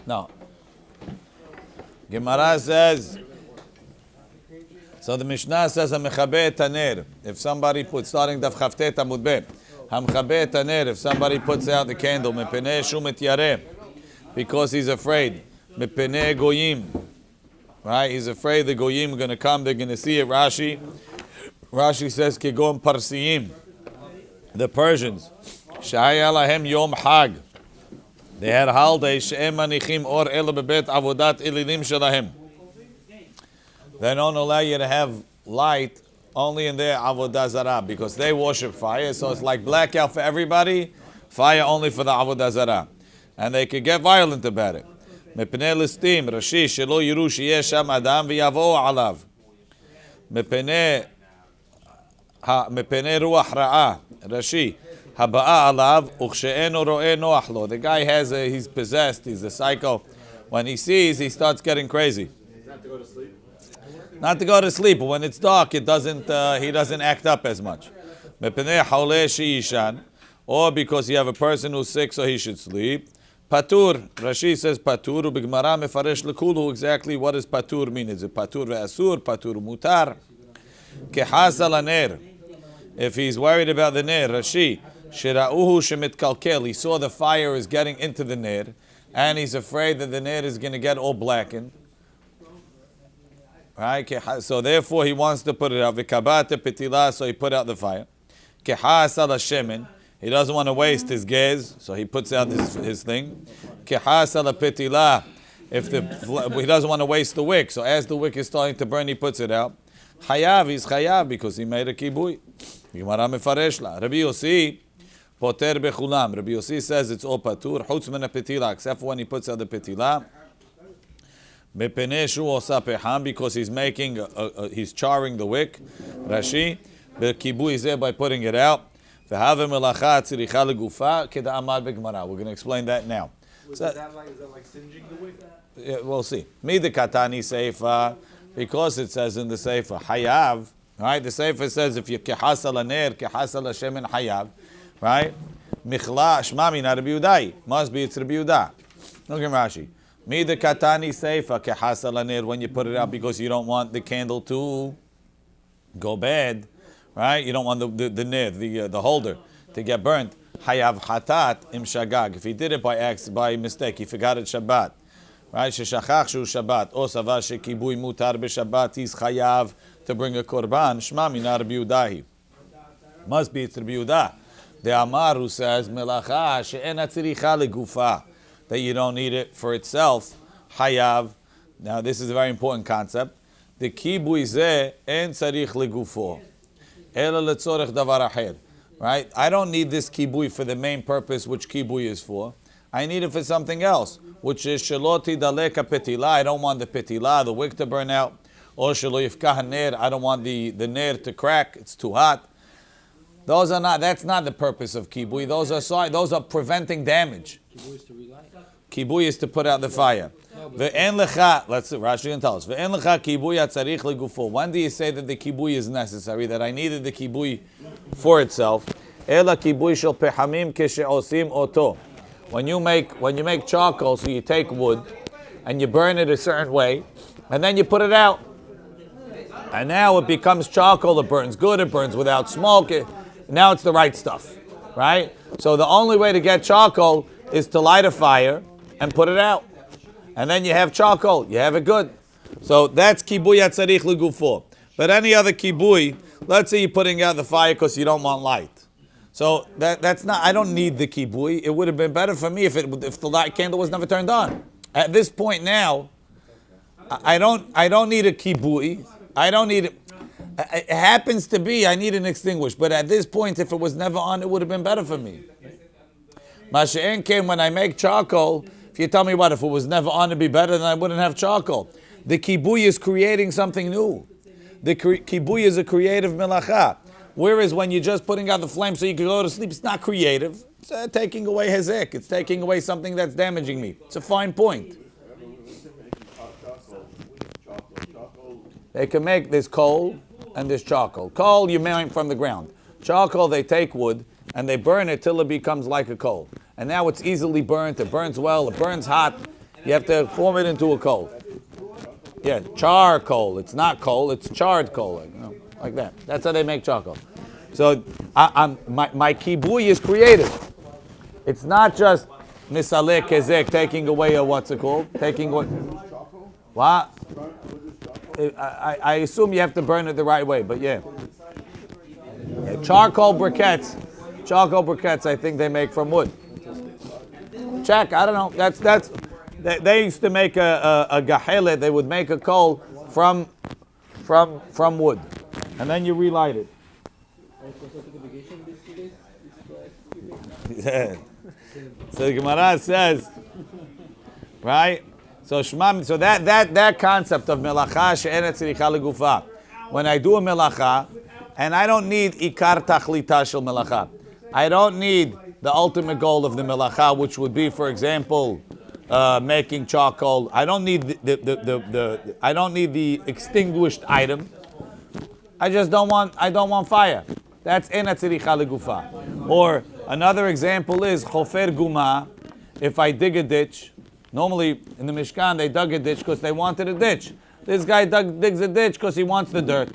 No. Gemara says, so the Mishnah says, "Hamechabe et haner." If somebody puts, starting daf chavtet amud beh, Hamechabe et haner. If somebody puts out the candle, mepenei shu mityareh, because he's afraid, mepenei goyim, right? He's afraid the goyim are going to come. They're going to see it. Rashi says, "Kegon parsiyim," the Persians, shaya lahem yom hag. They had a holiday, she'em manichim or ela bebet avodat ililim shelahem. They don't allow you to have light only in their avodah zarah because they worship fire. So it's like blackout for everybody, fire only for the avodah zarah, and they could get violent about it. Mepnei listim rashi shelo yiru sheyesh sham adam v'yavo alav. Mepnei ruach ra'ah rashi haba'a alav u'chshe'eno ro'eh noach lo. The guy he's possessed. He's a psycho. When he sees, he starts getting crazy. Not to go to sleep. Not to go to sleep, but when it's dark, he doesn't act up as much. Or because you have a person who's sick, so he should sleep. Patur, Rashi says patur, ubigmara mefaresh lekulu. Exactly what does patur mean? Is it patur ve'asur, patur mutar? Kehasa laner. If he's worried about the ner, Rashi, shira'uhu shemitkalkel. He saw the fire is getting into the ner, and he's afraid that the ner is going to get all blackened. Right? So therefore he wants to put it out. V'kabate petila, so he put out the fire. Kehasa la-shemen. He doesn't want to waste his gez, so he puts out his thing. Kehasa la-petila. He doesn't want to waste the wick, so as the wick is starting to burn, he puts it out. Chayav, he's chayav because he made a kibui. Gemara mefaresh la. Rabbi Yossi poter bechulam. Rabbi Yossi says it's all patur, chutz min petila, except for when he puts out the petila. Because he's making, he's charring the wick. Rashi, the kibui is there by putting it out. We're going to explain that now. Is that like singeing the wick? Yeah, we'll see. Mi de katani seifa, because it says in the seifa hayav. Right, the seifa says if you kehasa laner, kehasa lashemen hayav. Right, michla shmami na Rabbi Yudai. Must be it's Rabbi Yudah. Look at Rashi. Mi de katani seifa kehasa laner, when you put it out because you don't want the candle to go bad, right? You don't want the ner, the holder, to get burnt. Hayav hatat im shagag. If he did it by mistake, he forgot it Shabbat, right? Sheshachach shu Shabbat. O sava shekibui mutar b'Shabbat. He's chayav to bring a korban. Shma mina Rabbi Yudahi. Must be it's Rabbi Yudah. The Amar who says melacha she'ena tziricha legufa, that you don't need it for itself. Hayav. Now this is a very important concept. The kibui zeh en tzarich legufo, ela letzorech davar acher. Right? I don't need this kibui for the main purpose which kibui is for. I need it for something else, which is sheloti daleka petila. I don't want the petila, the wick to burn out. Or shelo yifkah ner. I don't want the ner to crack. It's too hot. That's not the purpose of kibui. Those are preventing damage. Kibui is to put out the fire. Ve'en lecha, let's see, Rashi can tell us. Ve'en lecha kibui atzarich legufo. When do you say that the kibui is necessary? That I needed the kibui for itself. Ela kibui shel pehamim keshe'osim oto. When you make charcoal, so you take wood and you burn it a certain way, and then you put it out, and now it becomes charcoal. It burns good. It burns without smoke. Now it's the right stuff, right? So the only way to get charcoal is to light a fire and put it out. And then you have charcoal. You have it good. So that's kibui atzarich legufo. But any other kibui, let's say you're putting out the fire because you don't want light. So that's not, I don't need the kibui. It would have been better for me if the light candle was never turned on. At this point now, I don't need a kibui. I don't need it. It happens to be I need an extinguish. But at this point, if it was never on, it would have been better for me. Masha'en came when I make charcoal. If you tell me what, if it was never on, it'd be better, then I wouldn't have charcoal. The kibui is creating something new. The kibui is a creative melacha. Whereas when you're just putting out the flame so you can go to sleep, it's not creative. It's taking away hezek. It's taking away something that's damaging me. It's a fine point. They can make this coal and this charcoal. Coal you make from the ground. Charcoal they take wood and they burn it till it becomes like a coal. And now it's easily burnt. It burns well. It burns hot. You have to form it into a coal. Yeah, charcoal. It's not coal. It's charred coal, like that. That's how they make charcoal. So my kibui is creative. It's not just misalek kezek, taking away a what's it called? Taking away. What? I assume you have to burn it the right way, but yeah. Charcoal briquettes. Charcoal briquettes, I think they make from wood. Check. I don't know. They used to make a gahelet. They would make a coal from wood, and then you relight it. So the Gemara says, right? So Shema. So that concept of melacha she'enet tzricha legufa. When I do a melacha, and I don't need ikar tachlita shel melacha. I don't need the ultimate goal of the melacha, which would be, for example, making charcoal. I don't need I don't need the extinguished item. I don't want fire. That's ena tzricha legufa. Or another example is chofer guma. If I dig a ditch, normally in the Mishkan they dug a ditch because they wanted a ditch. This guy digs a ditch because he wants the dirt.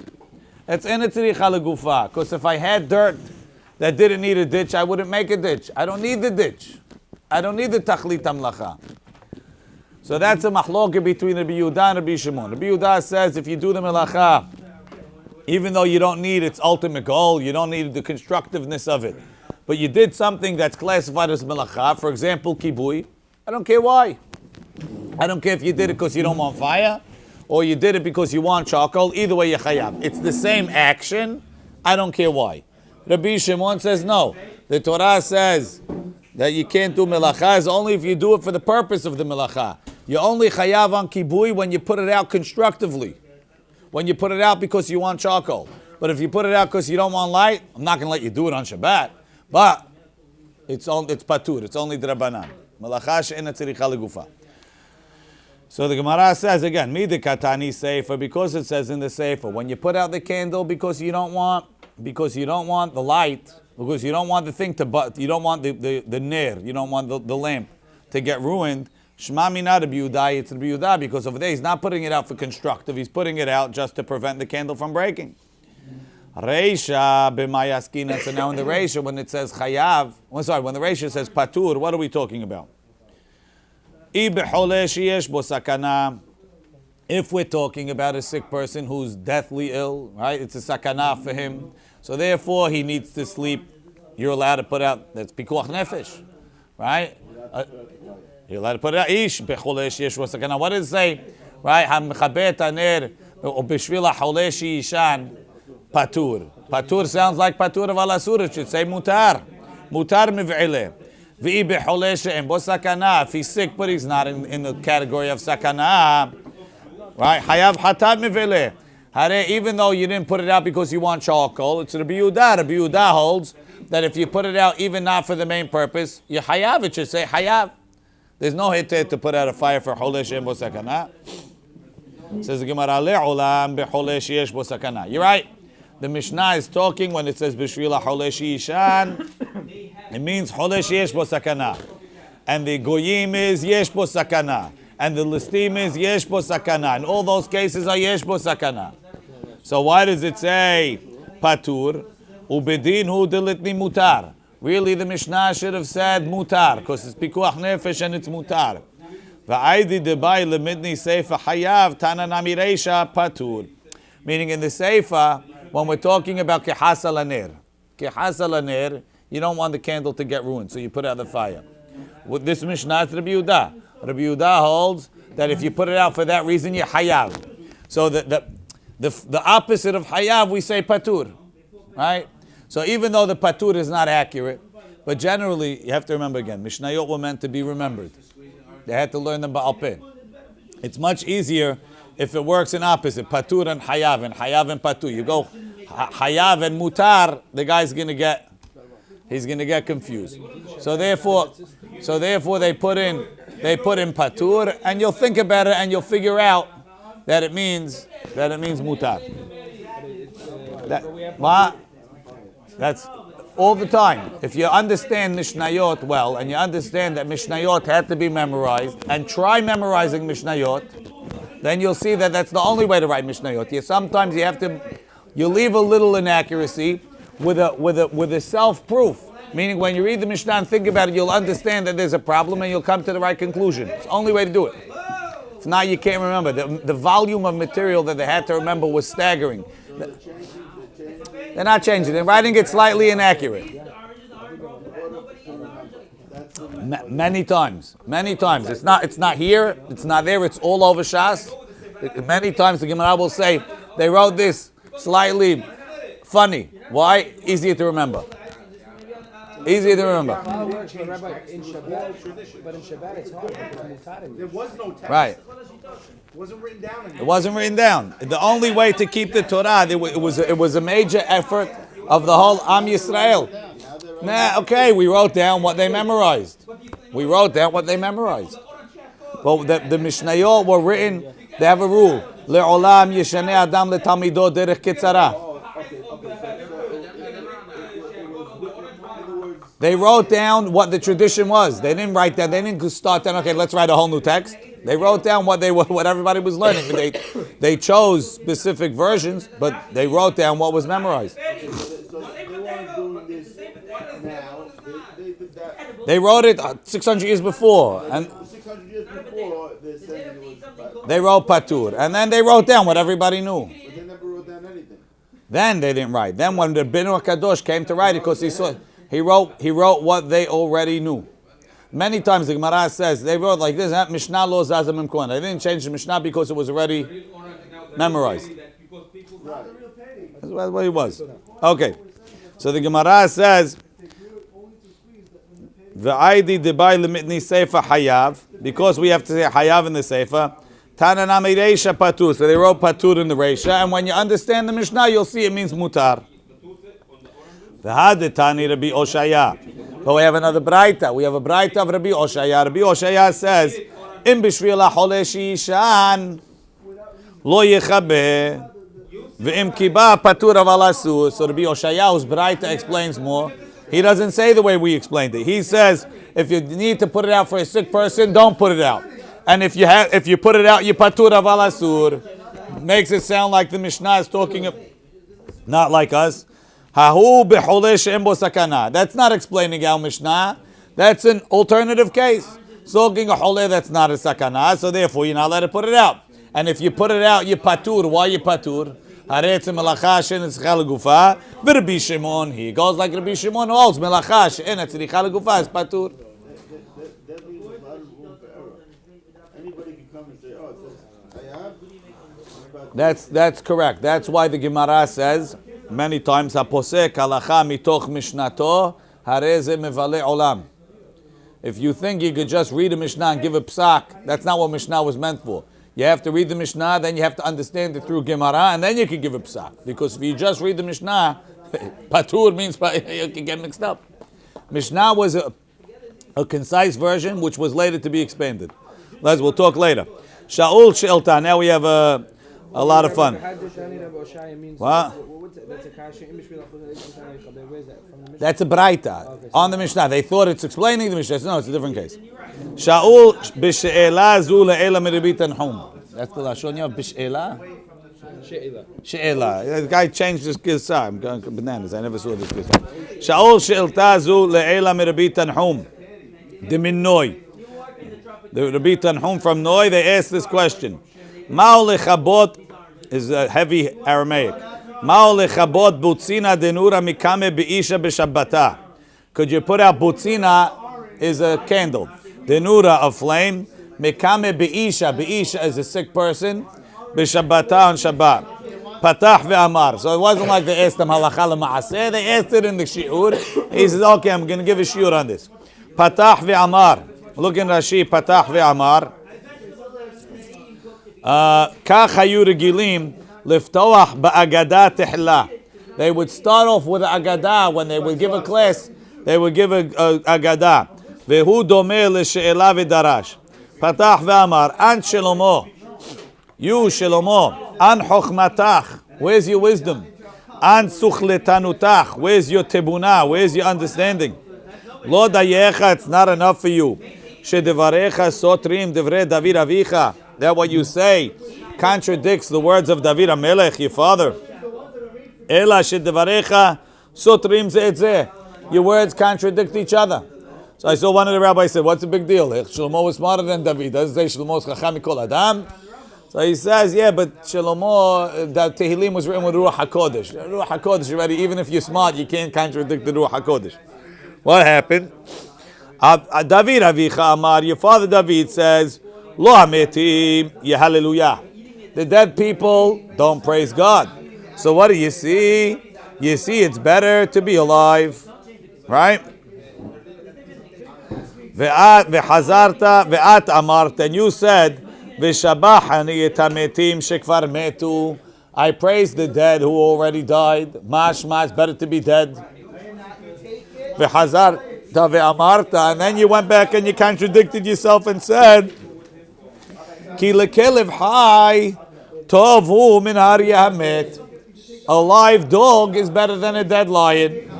It's ena tzricha legufa. Because if I had dirt that didn't need a ditch, I wouldn't make a ditch. I don't need the ditch. I don't need the tachlit hamlacha. So that's a machloket between Rabbi Yehuda and Rabbi Shimon. Rabbi Yehuda says if you do the melacha, even though you don't need its ultimate goal, you don't need the constructiveness of it, but you did something that's classified as melacha, for example, kibui, I don't care why. I don't care if you did it because you don't want fire, or you did it because you want charcoal. Either way, you're chayav. It's the same action. I don't care why. Rabbi Shimon says no. The Torah says that you can't do melacha is only if you do it for the purpose of the melacha. You're only chayav on kibui when you put it out constructively. When you put it out because you want charcoal. But if you put it out because you don't want light, I'm not going to let you do it on Shabbat. But it's patur. It's only drabanan. Melacha she'ena tzricha legufa. So the Gemara says again, midi katani sefer, because it says in the sefer, when you put out the candle because you don't want the light, because you don't want the thing you don't want the ner, you don't want the lamp to get ruined. Shema mina Rabbi Yehuda, it's Rabbi Yehuda, because over there he's not putting it out for constructive, he's putting it out just to prevent the candle from breaking. Reisha b'mayaskina. So now in the Reisha, when it says chayav, when the Reisha says patur, what are we talking about? If we're talking about a sick person who's deathly ill, right? It's a sakana for him. So therefore he needs to sleep. You're allowed to put out, that's pikuach nefesh, right? You're allowed to put it out. Ish b'cholesh yesh sakana. What does it say? Right? Hamchabet aner or b'shvil ha'cholesh yishan patur. Patur sounds like patur of alasur. It should say mutar. Mutar miv'ileh. V'i b'cholesh en bo sakana. If he's sick, but he's not in the category of sakana, right? Hayav hatat miv'ileh. Even though you didn't put it out because you want charcoal, it's Rabbi Yehuda. Rabbi Yehuda holds that if you put it out even not for the main purpose, you hayav. It should say hayav. There's no heter to put out a fire for cholesh yesh bo sakana. Says the Gemara, le'olam b'cholesh yesh bo sakana. You're right. The Mishnah is talking when it says b'shvil cholesh yishan. It means cholesh yesh bo sakana. And the goyim is yesh bo sakana. And the listim is yesh bo sakana. And all those cases are yesh bo sakana. So why does it say patur? Ubedin hu delitni mutar. Really, the Mishnah should have said mutar, because it's pikuach nefesh and it's mutar. Va'aydi debai lemidni seifa hayav tana nami reisha patur. Meaning in the seifa, when we're talking about kehasa laner, you don't want the candle to get ruined, so you put out the fire. With this Mishnah is Rabbi Yehuda. Rabbi Yehuda holds that if you put it out for that reason, you're hayav. So the opposite of hayav, we say patur, right? So even though the patur is not accurate, but generally, you have to remember again, Mishnayot were meant to be remembered. They had to learn them ba'al peh. It's much easier if it works in opposite, patur and hayav and patur. You go hayav and mutar, the guy's going to get confused. So therefore they put in patur, and you'll think about it and you'll figure out that it means mutar. What? all the time. If you understand Mishnayot well, and you understand that Mishnayot had to be memorized, and try memorizing Mishnayot, then you'll see that that's the only way to write Mishnayot. Sometimes you leave a little inaccuracy with a self-proof. Meaning when you read the Mishnah and think about it, you'll understand that there's a problem and you'll come to the right conclusion. It's the only way to do it. If not, you can't remember. The volume of material that they had to remember was staggering. They're not changing. They're writing it slightly inaccurate. Many times. It's not here. It's not there. It's all over Shas. Many times the Gemara will say they wrote this slightly funny. Why? Easier to remember. Easier to remember. In Shabbat, but in Shabbat it's hard. There was no text. Right. It wasn't written down. It wasn't written down. The only way to keep the Torah, it was a major effort of the whole Am Yisrael. Okay, we wrote down what they memorized. But the Mishnayot were written, they have a rule. Le'olam yeshaneh adam le'talmido derech kitzara. They wrote down what the tradition was. They didn't write that. They didn't start down, okay, let's write a whole new text. They wrote down what everybody was learning. They chose specific versions, but they wrote down what was memorized. They wrote it 600 years before. And 600 years before, they said it was... They wrote Patur. And then they wrote down what everybody knew. But they never wrote down anything. Then they didn't write. Then when the Binu HaKadosh came to write it, because he wrote what they already knew. Many times the Gemara says they wrote like this: Mishnah lo zazam imkon. They didn't change the Mishnah because it was already memorized. That's what it was. Okay, so the Gemara says, "V'aydi debay lemitni seifa hayav," because we have to say hayav in the seifa. Tananami reisha patur. So they wrote patur in the reisha, and when you understand the Mishnah, you'll see it means mutar. V'hadetani Rabbi Oshaya. But we have another braita. We have a braita of Rabbi Oshaya. Rabbi Oshaya says, "Im b'shvil ha'choleh she'ishan lo yechabeh v'im kiba patur aval asur." So Rabbi Oshaya's braita explains more. He doesn't say the way we explained it. He says, if you need to put it out for a sick person, don't put it out. And if you put it out, you patur aval asur. Makes it sound like the Mishnah is talking, not like us. That's not explaining our Mishnah. That's an alternative case. Talking a holeh that's not a sakana, so therefore you're not allowed to put it out. And if you put it out, you patur. Why you patur? Rabbi Shimon, he goes like Rabbi Shimon holds melacha she'en tzricha legufa is patur. That leaves a lot of room for error. Anybody can come and say, "Oh, it says hayav." That's correct. That's why the Gemara says many times, "Haposek halacha mitoch mishnato, harei ze mevale olam." If you think you could just read a Mishnah and give a psak, that's not what Mishnah was meant for. You have to read the Mishnah, then you have to understand it through Gemara, and then you can give a psak. Because if you just read the Mishnah, patur means you can get mixed up. Mishnah was a concise version, which was later to be expanded. We'll talk later. Shaul She'elta. Now we have a lot of fun. What? That's a braita on the Mishnah. They thought it's explaining the Mishnah. No, it's a different case. Shaul b'she'ela zu le'ela mirabbi tanhum. That's the lashon of b'she'ela. She'ela. The guy changed his gizah. I'm going bananas. I never saw this gizah. Shaul she'elta zu le'ela mirabbi tanhum. The Minnoi. The Rabbi Tanhum from Noi. They asked this question. Ma'o lechabot is a heavy Aramaic. Ma'o lechabot butzina denura mikame be'isha b'shabbata. Could you put out butzina is a candle. Denura, a flame. Mikame be'isha. Be'isha is a sick person. B'shabbata on Shabbat. Patach ve'amar. So it wasn't like they asked him halacha l'ma'aseh. They asked it in the shiur. He says, okay, I'm going to give a shiur on this. Patach ve'amar. Look in Rashi. Patach ve'amar. Kach hayu regilim liftoach ba'agada tehla. They would start off with an agada. When they would give a class, they would give a agada. Vehu domeh le'she'ela v'darash. Patach ve'amar. An Shlomo. You Shlomo. An chochmatach. Where's your wisdom? An suchletanutach. Where's your tebuna? Where's your understanding? Lo dayecha, it's not enough for you. Shedevarecha sotrim devrei David avicha. That what you say contradicts the words of David HaMelech, your father. Ela shedevarecha sotrim ze et ze. Your words contradict each other. So I saw one of the rabbis say, what's the big deal? Shlomo was smarter than David. Doesn't say Shlomo is chacham mikol adam. So he says, yeah, but Shlomo, that Tehillim was written with Ruach HaKodesh. Ruach HaKodesh already, even if you're smart, you can't contradict the Ruach HaKodesh. What happened? David Avicha Amar, your father David says, Lo hametim hallelujah. The dead people don't praise God. So what do you see? You see it's better to be alive. Right? Ve'hazarta ve'at amart, and you said, Ve'shabachani et hametim shekvar metu. I praise the dead who already died. Mashma, it's better to be dead. Ve'hazarta ve'amarta, and then you went back and you contradicted yourself and said, Ki lekelev hai tov hu min hari hamet. A live dog is better than a dead lion.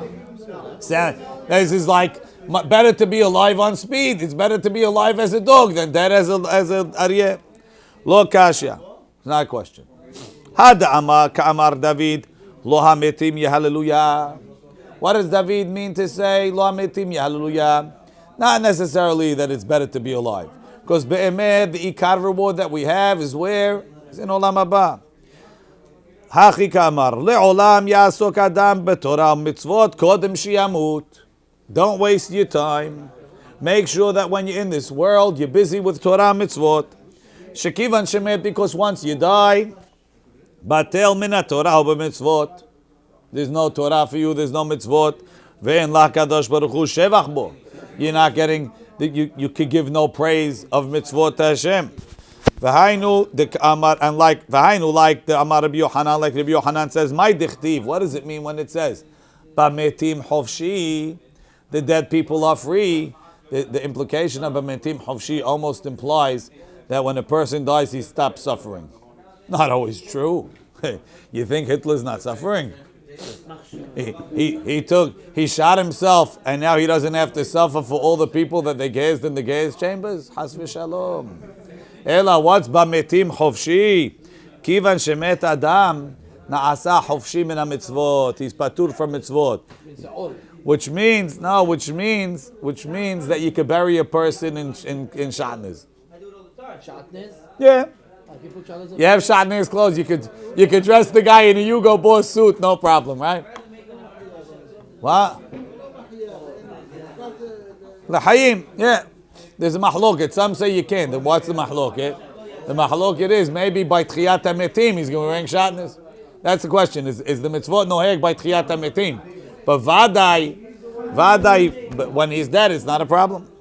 This is like, better to be alive on speed. It's better to be alive as a dog than dead as a aryeh. Lo kasha. It's not a question. Hada amar ka'amar David. Lo hametim hallelujah. What does David mean to say? Lo hametim hallelujah. Not necessarily that it's better to be alive. Because be'emed, the ikar reward that we have is where? It's in olam haba. Hachi ka'amar. Le'olam ya'asok adam betorah mitzvot kodem shiyamut. Don't waste your time. Make sure that when you're in this world, you're busy with Torah mitzvot. Shekivan shemet, because once you die, batel mina Torah mitzvot. There's no Torah for you. There's no mitzvot. Ve'en la kadosh baruch hu shevach bo. You're not getting. You could give no praise of mitzvot to Hashem. V'hainu the amar, and like v'hainu, like the amar Rabbi Yochanan, like Rabbi Yochanan says, my dichtiv. What does it mean when it says bametim hovshi? The dead people are free. The implication of bametim hovshi almost implies that when a person dies, he stops suffering. Not always true. You think Hitler's not suffering? He shot himself, and now he doesn't have to suffer for all the people that they gazed in the gas chambers. Has v'shalom. Ela, what's bametim hovshi? Kivan shemet adam na'asa hovshi min ha-mitzvot. He's patur from mitzvot. Which means that you could bury a person in shatnez. Shatnez? Yeah. You have shatnez clothes. You could dress the guy in a Hugo Boss suit, no problem, right? What? L'chaim, yeah. There's a mahloket. Some say you can't. Then what's the mahloket? The mahloket is maybe by tchiyat hametim he's going to be wearing shatnez. That's the question. Is the mitzvot noheg by tchiyat hametim? But vadai, but when he's dead, it's not a problem,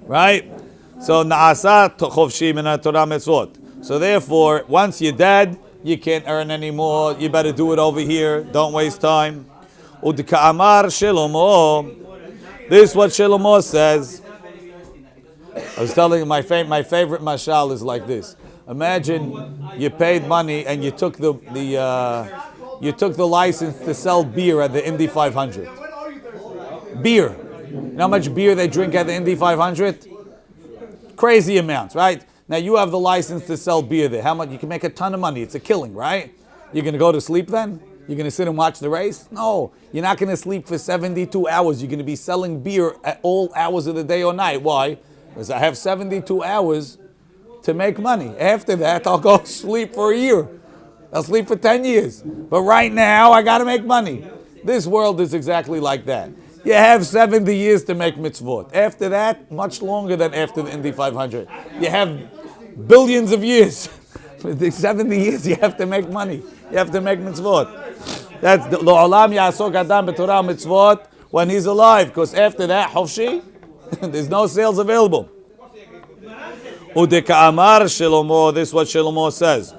right? So naasa chovshi min Torah mitzvot. So therefore, once you're dead, you can't earn anymore. You better do it over here. Don't waste time. Udka'amar Shlomo. This is what Shlomo says. I was telling you my favorite mashal is like this. Imagine you paid money and you took the license to sell beer at the Indy 500. Beer. You know how much beer they drink at the Indy 500? Crazy amounts, right? Now you have the license to sell beer there. How much? You can make a ton of money. It's a killing, right? You're going to go to sleep then? You're going to sit and watch the race? No. You're not going to sleep for 72 hours. You're going to be selling beer at all hours of the day or night. Why? Because I have 72 hours to make money. After that, I'll go sleep for a year. I'll sleep for 10 years. But right now, I got to make money. This world is exactly like that. You have 70 years to make mitzvot. After that, much longer than after the Indy 500. You have billions of years. For the 70 years, you have to make money. You have to make mitzvot. That's the Lo'olam Ya'asok Adam B'Torah mitzvot when he's alive. Because after that, Hofshi, there's no sales available. Udeka'amar Shlomo, this is what Shlomo says.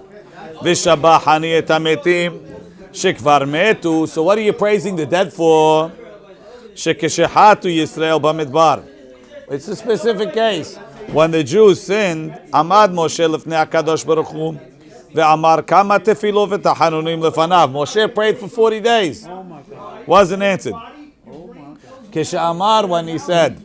V'shabachani et hametim shekvar metu. So what are you praising the dead for? Shekeshehatu Yisrael b'midbar. It's a specific case. When the Jews sinned, Amad Moshe lefnei HaKadosh Baruch Hu, Ve'amar kama tefilo v'tachanunim lefanav. Moshe prayed for 40 days. Wasn't answered. Kishamar, when he said,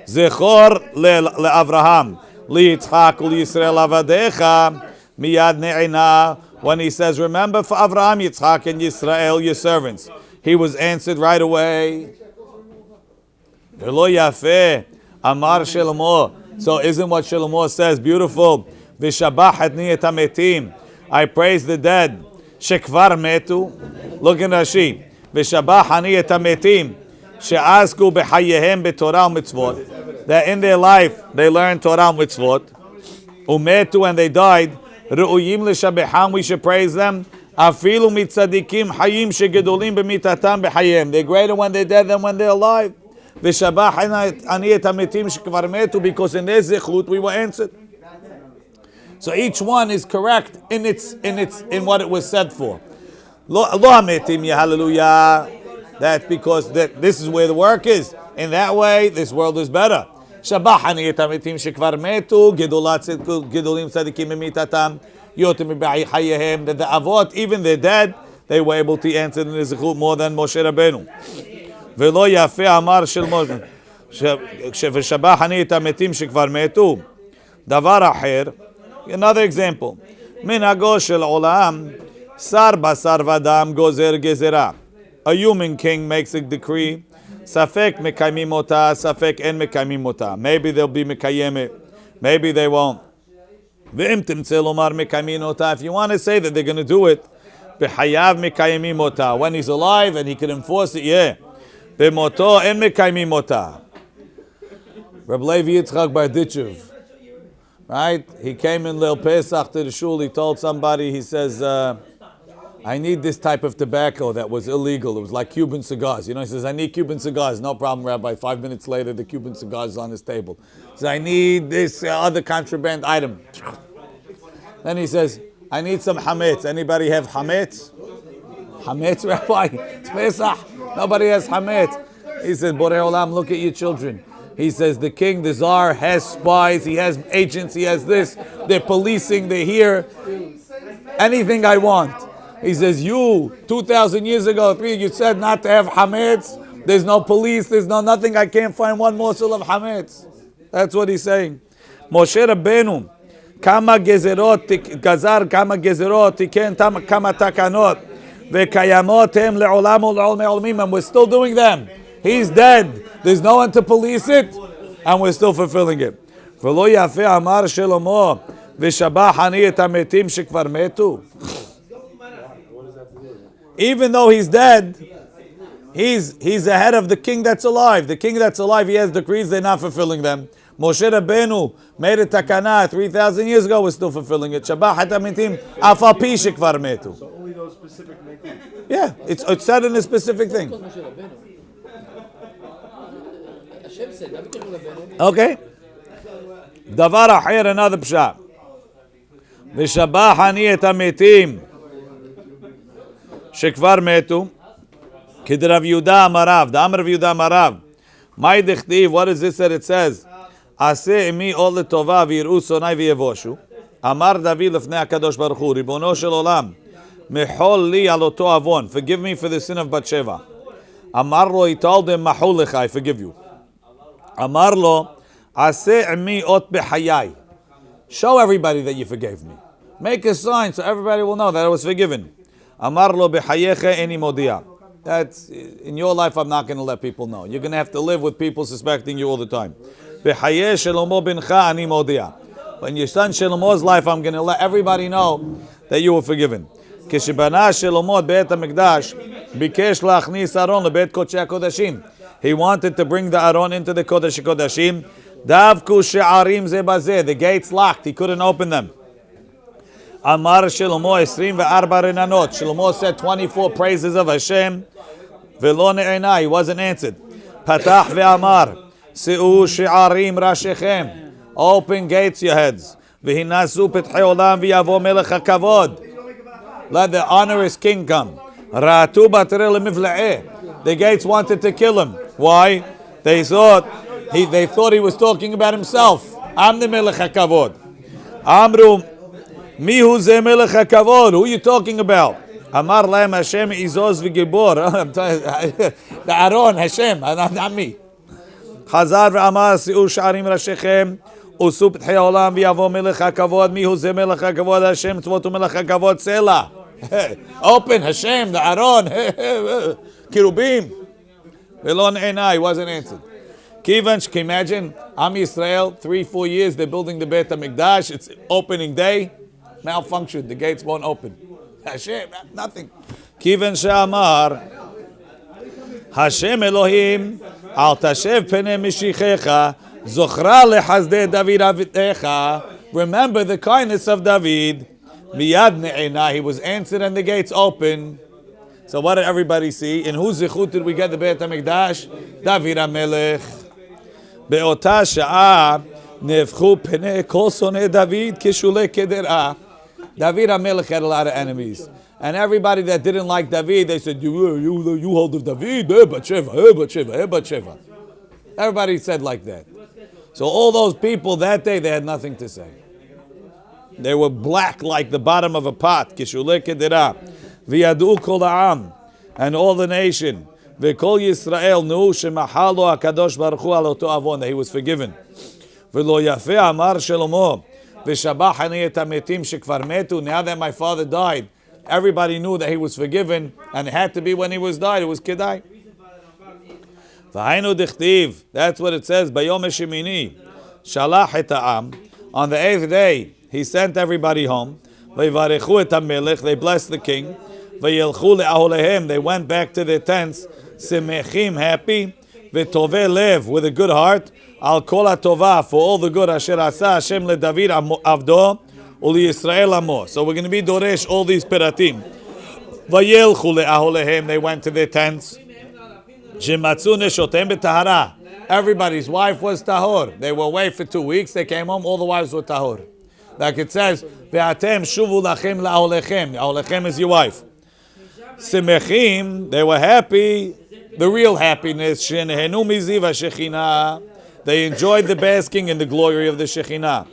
Zechor le'Avraham, li'Yitzchak u'Yisrael avadecha, miyad ne'ina. When he says, remember for Avraham, Yitzchak, and Yisrael, your servants. He was answered right away. V'lo yafeh, amar Shlomo. So isn't what Shlomo says beautiful? V'shabachatni et hametim. I praise the dead. Shekvar metu. Look in Rashi. V'shabachani et hametim. She'asku b'chayehem b'torah u'mitzvot. That in their life they learned Torah and mitzvot. Umetu, and they died. Ru'uyim l'shabecham, we should praise them. Afilu mitzadikim hayim shegedolim b'mitatam b'chayehem. They're greater when they're dead than when they're alive. V'shabachani et hametim shekvar metu, because in their zichut we were answered. So each one is correct in what it was said for. Lo hametim hallelujah. That's because this is where the work is. In that way, this world is better. Shabachani et hametim shekvar metu, gedolim tzadikim b'mitatam, yotim b'chayehem. That the avot, even they're dead, they were able to answer in the zichut more than Moshe Rabbeinu. V'lo yafeh amar shel Moshe. Shabachani et hametim shekvar metu. Davar acher. Another example. Minhago shel olam, sar basar vadam gozer gezerah. A human king makes a decree. Safek mekayimim ota, safek en mekayimim ota. Maybe they'll be mekayim, maybe they won't. Ve'im timtze lomar mekayimim ota. If you want to say that they're going to do it, behayav mekayimim ota. When he's alive and he can enforce it, yeah. Bemoto en mekayimim ota. Rabbi Levi Yitzchak Barditchev, right? He came in Leil Pesach to the shul. He told somebody, he says, I need this type of tobacco that was illegal. It was like Cuban cigars. You know, he says, I need Cuban cigars. No problem, Rabbi. 5 minutes later, the Cuban cigars is on his table. He says, I need this other contraband item. Then he says, I need some hametz. Anybody have hametz? Hametz, Rabbi? It's Pesach. Nobody has hametz. He says, Borei Olam, look at your children. He says, the king, the czar, has spies. He has agents. He has this. They're policing. They're here. Anything I want. He says, you, 2,000 years ago, you said not to have hametz. There's no police. There's no nothing. I can't find one morsel of hametz. That's what he's saying. Moshe Rabbeinu, kama gezerot, gazar kama gezerot, tiken kama takanot, ve'kayamot hem le'olam u'le'ol me'olmim, and we're still doing them. He's dead. There's no one to police it, and we're still fulfilling it. V'lo yafeh amar Shlomo, v'shabachani et hametim shekvar metu. Even though he's dead, he's ahead of the king that's alive. The king that's alive, he has decrees, they're not fulfilling them. Moshe Rabbeinu made a takana 3,000 years ago, we're still fulfilling it. Shabbat Hamitim afal pi shekvar metu. So only those specific make. Yeah, it's said in a specific thing. Okay. Davar acher, another pshat. V'shabach ani et hametim shekvar metu, kid Rav Yehuda amarav. The Amar Rav Yehuda amarav. My dichtiv. What is this that it says? Aseh imi ol letova v'yiru sonai v'yevoshu. Amar David lefnei Hakadosh Baruch Hu, Ribono shel olam, mechol li al oto avon. Forgive me for the sin of Bathsheba. Amar lo, he told him, mahol lecha, I forgive you. Amar lo, aseh imi ot b'chayai. Show everybody that you forgave me. Make a sign so everybody will know that I was forgiven. Amar lo b'chayecha eni modia. That's in your life. I'm not going to let people know. You're going to have to live with people suspecting you all the time. B'chayeh Shlomo bincha ani modia. But in your son Shlomo's life, I'm going to let everybody know that you were forgiven. Kishibana Shlomo be'et hamikdash bikesh lachnis Aron lebeit kodshei kodashim. He wanted to bring the Aron into the Kodesh Kodashim. Davku she'arim ze bazeh. The gates locked. He couldn't open them. Amar Shlomo 24 renanot. Shlomo said 24 praises of Hashem. V'lo ne'ena. He wasn't answered. Patach ve'amar se'u she'arim rashechem. Open gates, your heads. V'hinasu petchei olam v'yavo melech hakavod. Let the honorous king come. Ra'atu batrei lemivla'eh. The gates wanted to kill him. Why? They thought he was talking about himself. I'm the melech hakavod. Amru Mihu ze melech hakavod. Who are you talking about? Amar lahem Hashem izos v'gibor. The Aaron, Hashem, not me. Chazar ve'amar si'u sha'arim rashechem. Usu p'tchei olam v'yavo melech hakavod. Mihu ze melech hakavod. Hashem tzvotu melech hakavod. Selah. Open, Hashem, the Aaron. Kirubim. V'lo ne'ena. He wasn't answered. Kivan, can you imagine? Am Yisrael, 3-4 years, they're building the Beit HaMikdash. It's opening day. Malfunctioned. The gates won't open. Hashem, nothing. Kivan she'amar, Hashem Elohim, al tashev penei mishichecha, zochra lechazdei David avitecha. Remember the kindness of David. Miyad ne'ena. He was answered and the gates open. So what did everybody see? In whose zichut did we get the Beit HaMikdash? David HaMelech. Be'ota sha'a nefchu penei kol sonei David kishulei kederah. David HaMelech had a lot of enemies. And everybody that didn't like David, they said, you hold of David, Batsheva. Everybody said like that. So all those people that day, they had nothing to say. They were black like the bottom of a pot. Kishulei kederah. V'yadu kol ha'am. And all the nation. V'kol Yisrael knew shemahalo HaKadosh Baruch Hu al oto avon, that he was forgiven. V'lo yafeh amar Shlomo. Now that my father died, everybody knew that he was forgiven, and it had to be when he was died. It was kedai. That's what it says. On the 8th day, he sent everybody home. They blessed the king. They went back to their tents, happy, with a good heart. Al kol hatova, for all the good asher asa Hashem le David avdo uli Yisrael amo. So we're going to be doresh all these peratim. Vayelchu le'aholehem, they went to their tents. Shematzu neshotem betahara. Everybody's wife was tahor. They were away for 2 weeks. They came home. All the wives were tahor. Like it says, ve'atem shuvu lachem la'aholechem. Aholechem is your wife. Simechim, they were happy. The real happiness. Shenehenu miziv hashechinah. They enjoyed the basking in the glory of the Shekhinah.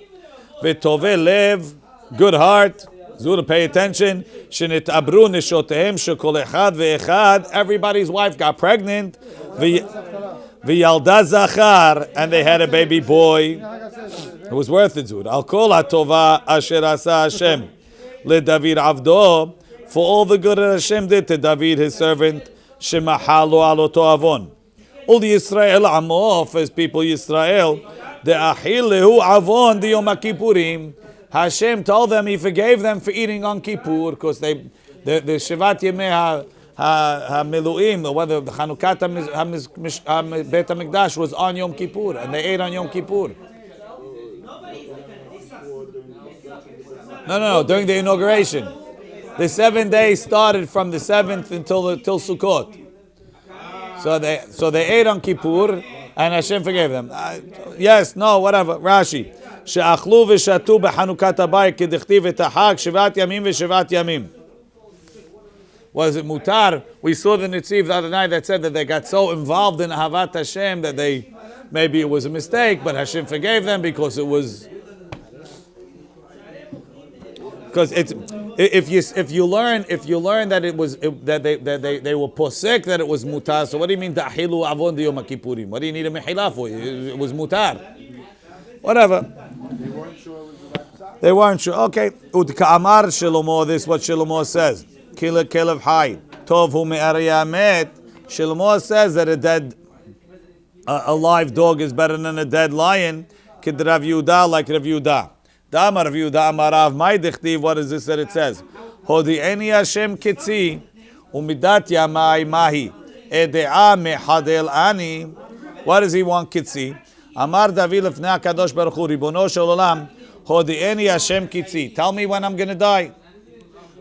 V'tovei lev, good heart. Zura, pay attention. Shenit'abru nishotehem shekol echad ve'echad. Everybody's wife got pregnant. V'yalda zachar, and they had a baby boy. It was worth it, Zura. Al kol hatova asher asa Hashem le David avdo, for all the good that Hashem did to David, his servant. Shemahalo al oto avon. All the Yisrael amo, for his people Yisrael, the achilehu avon the Yom Kippurim. Hashem told them He forgave them for eating on Kippur, because the Shivat Yemei HaMiluim, or whether the Chanukat Beit HaMikdash was on Yom Kippur, and they ate on Yom Kippur. No, during the inauguration. The 7 days started from the 7th until Sukkot. So they ate on Kippur, and Hashem forgave them. Yes, no, whatever. Rashi. She'achlu v'shatu b'chanukat habayit k'dichtiv et ha'chag shivat yamim v'shivat yamim. Was it mutar? We saw the Nitziv the other night that said that they got so involved in Ahavat Hashem that maybe it was a mistake, but Hashem forgave them because it was. Because it's if you learn that it was that they were posek that it was mutar. So what do you mean ta'hilu avon di Yom Kippurim? What do you need a mechila for? It was mutar. Whatever. They weren't sure. Okay. Udka'amar Shlomo. This is what Shlomo says. Kila kelev hay. Tov hu me'arya met. Shlomo says that a live dog is better than a dead lion. Kid Rav Yehuda, like Rav Yehuda. Damar Rav Yehuda amarav my dichtiv. What is this that it says? Hodi'eni Hashem kitzi umidat yamai mahi ede'a mehadel ani. What does he want kitzi? Amar David lefnei HaKadosh Baruch Hu Ribono shel Olam Hodi'eni Hashem kitzi. Tell me when I'm going to die.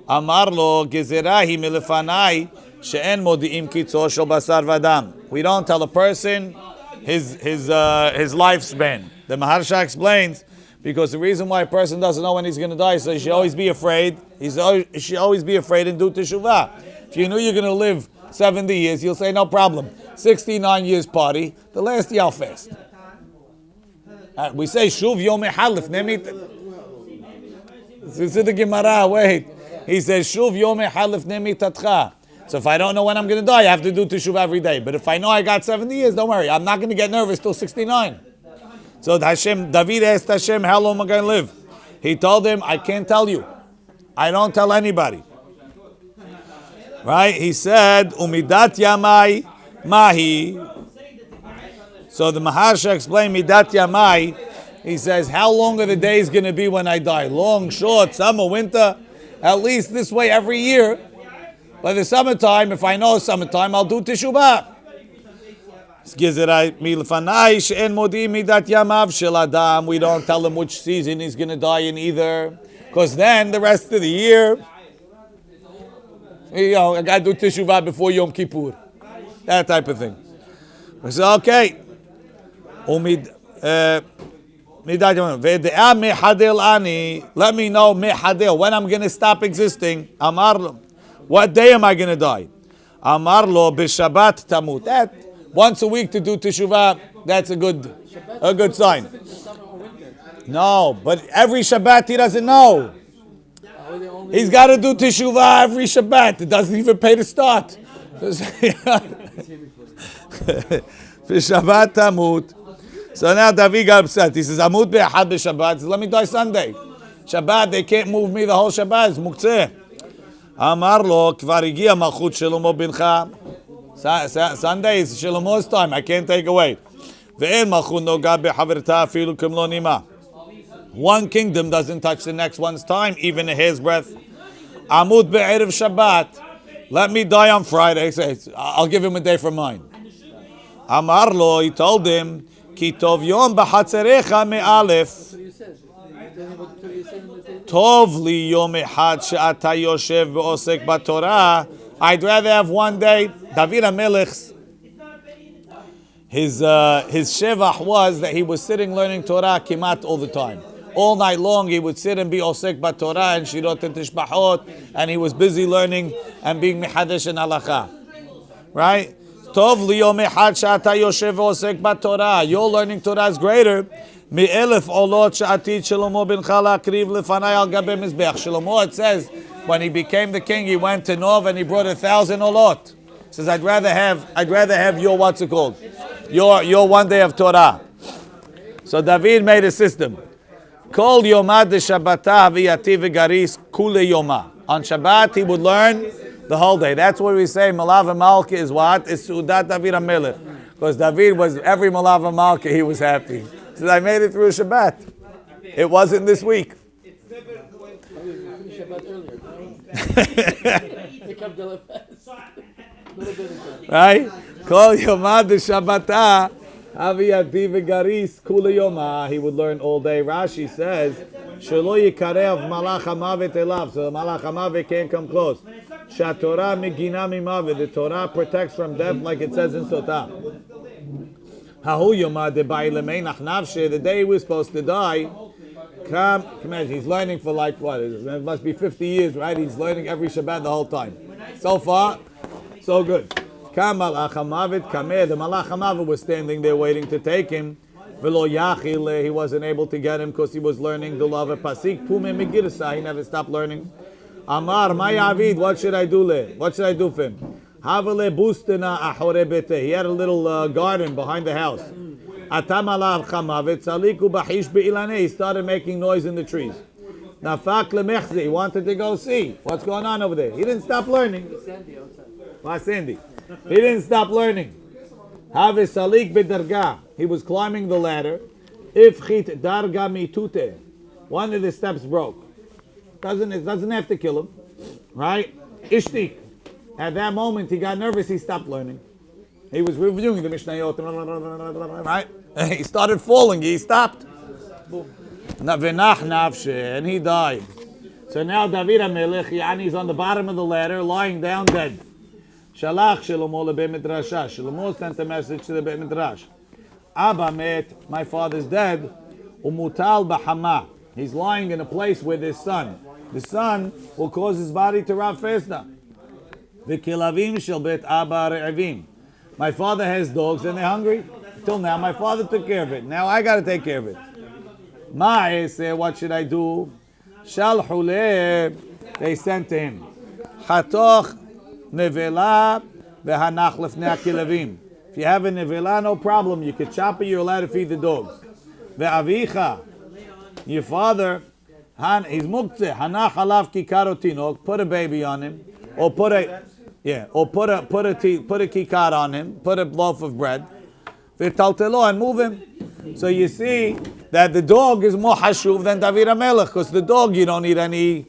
Amar lo gezerahi milefanai she'en modi'im kitzo shel basar vadam. We don't tell a person his lifespan. The Maharsha explains, because the reason why a person doesn't know when he's going to die, so he should always be afraid. He should always be afraid and do teshuvah. If you knew you're going to live 70 years, you'll say, no problem. 69 years party, the last year I'll fast. We say, Shuv Yom Echad Lifnei Mitat. This is the Gemara. Wait. He says, Shuv yom echad lifnei mitatcha. So if I don't know when I'm going to die, I have to do teshuvah every day. But if I know I got 70 years, don't worry. I'm not going to get nervous till 69. So David asked Hashem, how long am I going to live? He told him, I can't tell you. I don't tell anybody. Right? He said, Umidat yamai mahi. So the Maharsha explained, Midat yamai. He says, how long are the days going to be when I die? Long, short, summer, winter? At least this way every year. By the summertime, if I know summertime, I'll do teshuvah. We don't tell him which season he's going to die in either. Because then the rest of the year, I got to do teshuvah before Yom Kippur. That type of thing. We say, okay. Let me know when I'm going to stop existing. What day am I going to die? Amar lo b'Shabbat tamut. That once a week to do teshuvah, that's a good sign. No, but every Shabbat he doesn't know. He's got to do teshuvah every Shabbat. It doesn't even pay to start. B'Shabbat tamut. So now David got upset. He says, Amut be'achad b'Shabbat. He says, let me die Sunday. Shabbat, they can't move me the whole Shabbat. It's muktzeh. Amar lo, kvar higia malchut Shlomo bincha. Sunday is Shlomo's time. I can't take away. Ve'en malchut noga bechaverta afilu k'mlo nima. One kingdom doesn't touch the next one's time, even a hair's breadth. Amut be'erev Shabbat. Let me die on Friday. I'll give him a day for mine. Amar lo, he told him, ki tov yom b'chatzerecha me'alef. Tov li yom echad she'ata yoshev ve'osek b'Torah. I'd rather have one day. David HaMelech, his shevach was that he was sitting learning Torah kimat all the time. All night long he would sit and be osek b'Torah and shirot and tishbachot, and he was busy learning and being mechadesh and halacha. Right? Tov li yom echad she'ata yoshev ve'osek b'Torah. Your learning Torah is greater. Mi'elef olot she'atid Shlomo bincha la'akriv lefanai al gabe mizbeach. Shlomo, it says, when he became the king, he went to Nov and he brought 1,000 olot. He says, I'd rather have your what's it called? Your one day of Torah. So David made a system. Kol yomad de Shabbata v'yati v'garis kule yoma. On Shabbat he would learn the whole day. That's what we say. Malav Malka is what? Is Sudat David HaMelech. Because David was every Malav Malka he was happy. He says, I made it through Shabbat. It wasn't this week. Right? Kol yomad de Shabbata aviyati v'garis kula yoma. He would learn all day. Rashi says, shelo yikarev malach hamavet elav. So the malach hamavet can't come close. Shatorah migina mimavet. The Torah protects from death, like it says in Sotah. Hahu yomad de ba'ilemei nachnavshe. The day he was supposed to die. Come imagine, he's learning for like what? It must be 50 years, right? He's learning every Shabbat the whole time. So far, so good. Kam malach hamavet kameh. The malach hamavet was standing there waiting to take him. V'lo yachil. He wasn't able to get him because he was learning the love of pasik pume megirsa. He never stopped learning. Amar my avid. What should I do le? What should I do for him? Havale bustena ahore bete. He had a little garden behind the house. Atamalav chamavet saliku bahish beilane. He started making noise in the trees. Nafak lemechzi. He wanted to go see what's going on over there. He didn't stop learning. Sandy. He didn't stop learning. Have salik bedarga. He was climbing the ladder. Ifchit darga mitute. One of the steps broke. It doesn't have to kill him, right? Ishtik. At that moment, he got nervous. He stopped learning. He was reviewing the Mishnayot, right? He started falling. He stopped. And he died. So now David HaMelech, he's on the bottom of the ladder, lying down dead. Shalach Shlomo leBeit Midrasha. Shlomo sent a message to the Beit Midrash. Abba met, my father's dead. Umutal b'hama. He's lying in a place with his son. The sun will cause his body to rot faster. V'kilavim shel bet Abba re'evim. My father has dogs and they're hungry. Till now, my father took care of it. Now I got to take care of it. What should I do? Shalhu le, they sent to him. Chatoch nevela v'hanach lefnei hakilavim. If you have a nevela, no problem. You can chop it. You're allowed to feed the dogs. Ve'avicha, your father, he's muktzeh. Hanach alav kikar tinok. Put a baby on him, or put a kikar on him. Put a loaf of bread. V'taltelo and move him. So you see that the dog is more hashuv than David HaMelech, because the dog you don't need any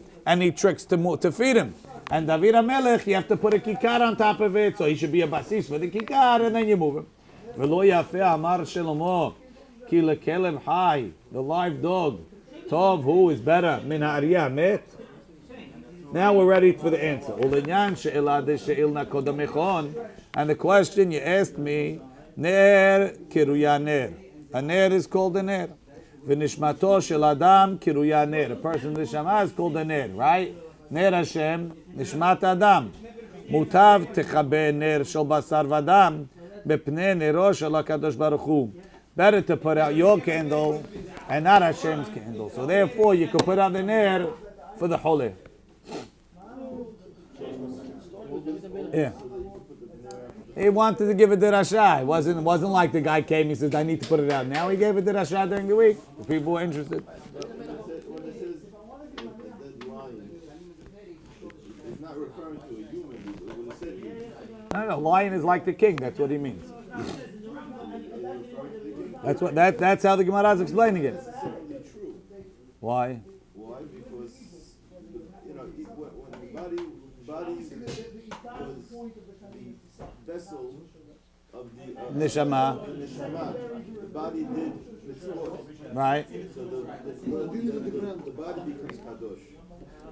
tricks to feed him. And David HaMelech, you have to put a kikar on top of it, so he should be a basis for the kikar, and then you move him. V'lo yafeh amar Shlomo, ki lekelev hai, the live dog, tov, who is better, min ha'ariyah met? Now we're ready for the answer. Ulenyan she'ela de she'ilna kodamechon, and the question you asked me, ner kiruya ner. A ner is called a ner. V'nishmato shel adam kiruya ner. A person's neshama is called a ner, right? Ner Hashem, nishmat adam. Mutav techabe ner shel basar v'adam bepnei nero shel HaKadosh Baruch Hu. Better to put out your candle and not Hashem's candle. So therefore, you could put out the ner for the holy. Yeah. He wanted to give it to Rasha. It wasn't like the guy came, he says, I need to put it out. Now he gave it to Rasha during the week. The people were interested. When it says a dead lion, it's not referring to a human. When it said No, lion is like the king. That's what he means. That's how the Gemara is explaining it. Why? Why? Because when the body was the vessel of the Neshama. The body did mitzvot. Right. So the body becomes kadosh.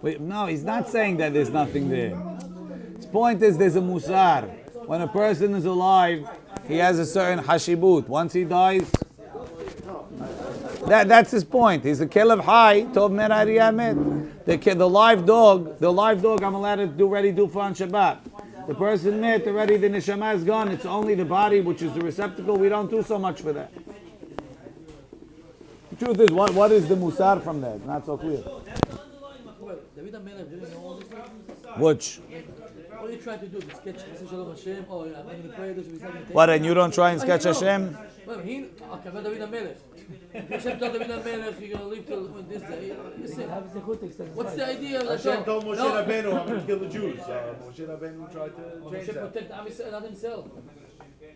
Wait, no, he's not saying that there's nothing there. His point is there's a musar. When a person is alive, he has a certain hashibut. Once he dies, that's his point. He's a kelev high, tov mer hariyah met. The live dog, I'm allowed to do for on Shabbat. The person met already, the neshama is gone. It's only the body, which is the receptacle. We don't do so much for that. The truth is, what is the musar from that? Not so clear. Which? What are you trying to do? To sketch Shalom Hashem? Oh, I'm going to pray this. What, and you don't try and sketch Hashem? Well, David HaMelech. Hashem told David HaMelech, you're going to live till this day. What's the idea of Hashem told Moshe Rabbeinu, I'm going to kill the Jews. Moshe Rabbeinu tried to change Hashem that. protect Am Yisrael, not himself.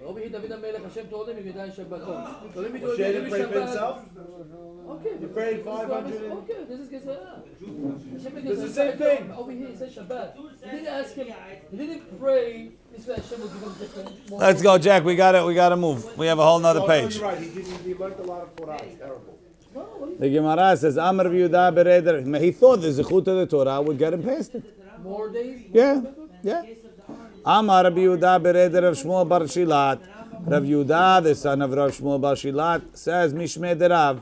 Over here, David HaMelech, Hashem told him, you die in Shabbat. So let me do Moshe didn't pray for himself? Okay. He prayed 500. Okay, this is Gezerah. It's the same thing. Over here, it says Shabbat. He didn't ask him, he didn't pray, this way Hashem will give him different... Let's go, Jack. We gotta move. We have a whole nother page. You're right. He learned a lot of Torah. It's terrible. The Gemara says, Amar Yehuda bereder. He thought the zechut of the Torah would get him past it. More days? Yeah. Amar Rabbi Yehuda bereder of Shmuel bar Shilat. Rav Yehuda, the son of Rav Shmuel bar Shilat, says, Mishmei derav,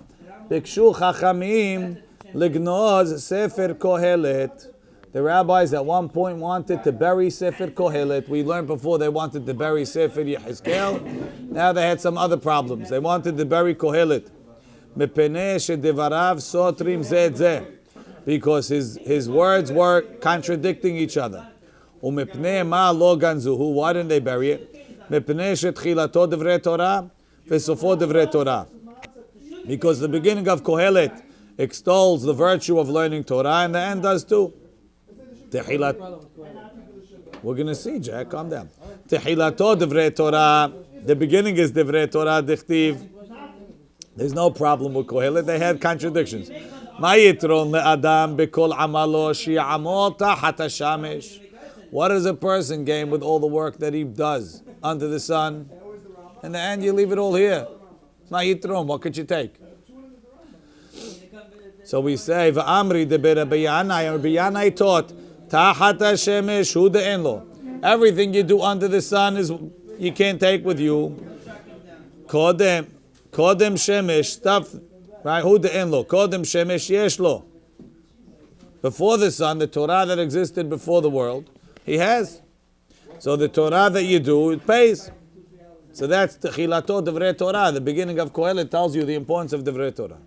Bikshu chachamim lignoz sefer kohelet. The rabbis at one point wanted to bury Sefer Kohelet. We learned before they wanted to bury Sefer Yehezkel. Now they had some other problems. They wanted to bury Kohelet. Mepeneh shedevarav sotrim zeh zeh. Because his words were contradicting each other. Umepnei ma lo ganzuhu. Why didn't they bury it? Mepeneh shetchilato devrei Torah vesofo devrei Torah. Because the beginning of Kohelet extols the virtue of learning Torah, and the end does too. Tehilat. We're going to see, Jack. Calm down. Tehilato devrei Torah. The beginning is devrei Torah dichtiv. There's no problem with Kohelet. They had contradictions. Ma yitron le'adam bekol amalo shi'amot tahat hashamesh. What does a person gain with all the work that he does under the sun? In the end, you leave it all here. Ma yitron. What could you take? So we say, v'amri de Rabbi Yanai. Rabbi Yanai taught, Tahat HaShemesh hu de'en lo. Everything you do under the sun is you can't take with you. Kodem shemesh stuff, right? Hu de'en lo. Kodem shemesh yesh lo. Before the sun, the Torah that existed before the world, he has. So the Torah that you do, it pays. So that's Techilato Devrei Torah. The beginning of Kohelet tells you the importance of Devrei Torah.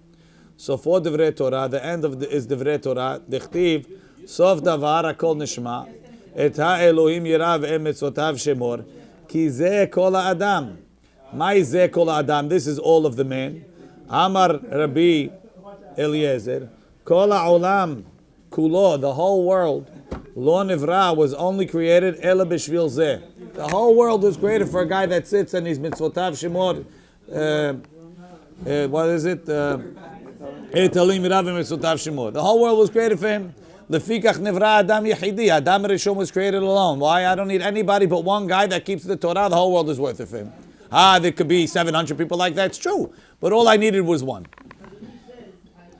So for divrei Torah, the end of is divrei Torah. Dichtiv sof davar hakol nishma. Et ha-Elohim yira ve'em mitzotav shemor. Ki zeh kol ha'adam. Mai zeh kol ha'adam. This is all of the men. Amar Rabbi Eliezer. Kol ha'olam kulo, the whole world. Lo nivra was only created ela b'shvil zeh. The whole world was created for a guy that sits and he's mitzvotav shemor. What is it? Elohim yira ve'em mitzotav shemor. The whole world was created for him. Lefikach nivra Adam Yechidi. Adam Rishon was created alone. Why? I don't need anybody but one guy that keeps the Torah. The whole world is worth it for him. There could be 700 people like that. It's true. But all I needed was one.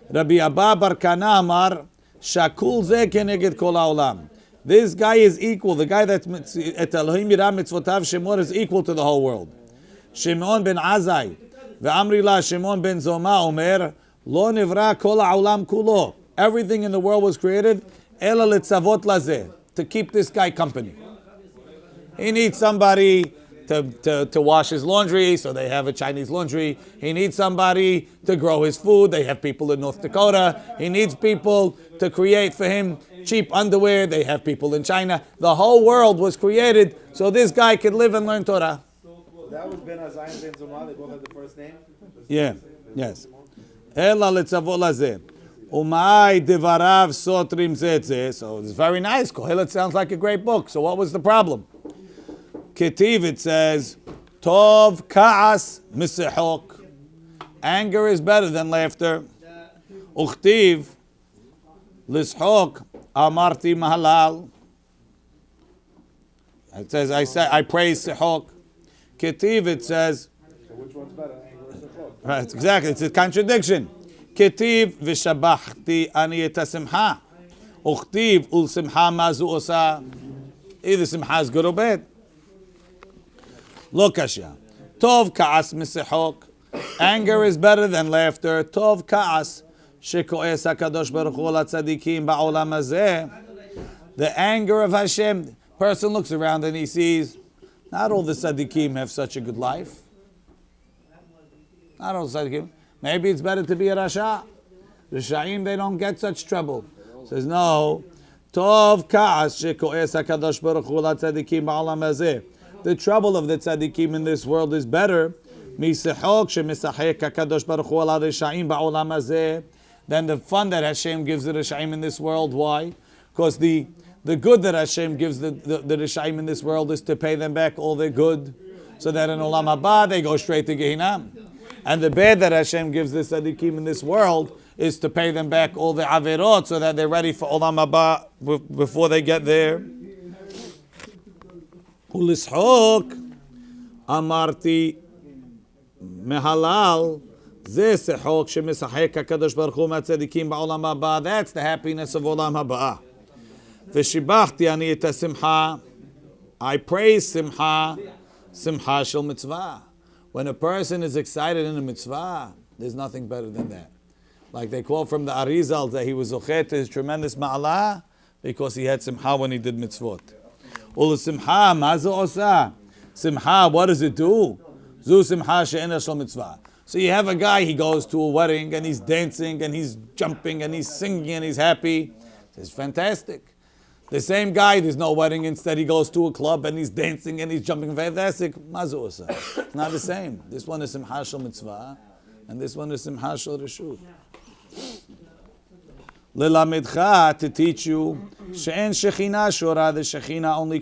Rabbi Abba Bar Kana Amar, Shakul Zeh Keneged Kol HaOlam. This guy is equal. The guy that et Elohim Yira Mitzvotav Shemor is equal to the whole world. Shimon ben Azai. Ve'amri la Shimon ben Zoma Omer, Lo Nivra Kol HaOlam Kulo. Everything in the world was created ela litzavot lazeh, to keep this guy company. He needs somebody to wash his laundry, so they have a Chinese laundry. He needs somebody to grow his food. They have people in North Dakota. He needs people to create for him cheap underwear. They have people in China. The whole world was created so this guy could live and learn Torah. That was Ben Azai and Ben Zoma. They both had the first name. Yeah, yes. Ela litzavot lazeh. Umay devarav sotrim zetze. So it's very nice. Kohelet sounds like a great book. So what was the problem? Ketiv, it says, Tov ka'as misehok. Anger is better than laughter. Uchtiv lishok amarti mahalal. It says, I praise sehok. Ketiv, it says, So which one's better? Anger or Sechok? right, exactly. It's a contradiction. Ketiv v'shabachti ani et simcha. Uchtiv ul simcha mazu osa. Either simcha is good or bad. Look, Asha. Tov ka'as misehok. Anger is better than laughter. Tov ka'as sheko'es HaKadosh Baruch Hu l'tzadikim ba'olam hazeh. The anger of Hashem. Person looks around and he sees, not all the tzadikim have such a good life. Not all the tzadikim. Maybe it's better to be a Rasha. Risha'im, they don't get such trouble. Says, no. Tov ka'as sheko'es HaKadosh Baruch Hu l'tzadikim ba'olam hazeh. The trouble of the tzadikim in this world is better than the fun that Hashem gives the Rishaim in this world. Why? Because the good that Hashem gives the Rishaim in this world is to pay them back all their good, so that in Olam Haba they go straight to Gehinam. And the bad that Hashem gives the tzadikim in this world is to pay them back all the averot, so that they're ready for Olam Haba before they get there. Ulishok amarti mehalal ze sehok shemisahek HaKadosh Baruch Hu matzadikim ba'olam haba. That's the happiness of Olam Haba. V'shibachti ani et simcha. I praise simcha. Simcha shel mitzvah. When a person is excited in a mitzvah, there's nothing better than that. Like they quote from the Arizal that he was zochet to his tremendous ma'alah because he had simcha when he did mitzvot. Ul simcha mazu osa. Simcha, what does it do? Zu simcha she'ena shel mitzvah. So you have a guy, he goes to a wedding and he's dancing and he's jumping and he's singing and he's happy. It's fantastic. The same guy, there's no wedding, instead he goes to a club and he's dancing and he's jumping. Fantastic. Mazu osa. It's not the same. This one is simcha shel mitzvah and this one is simcha shel reshut. Lelamidcha, to teach you, she'en shechina shora, the shechina only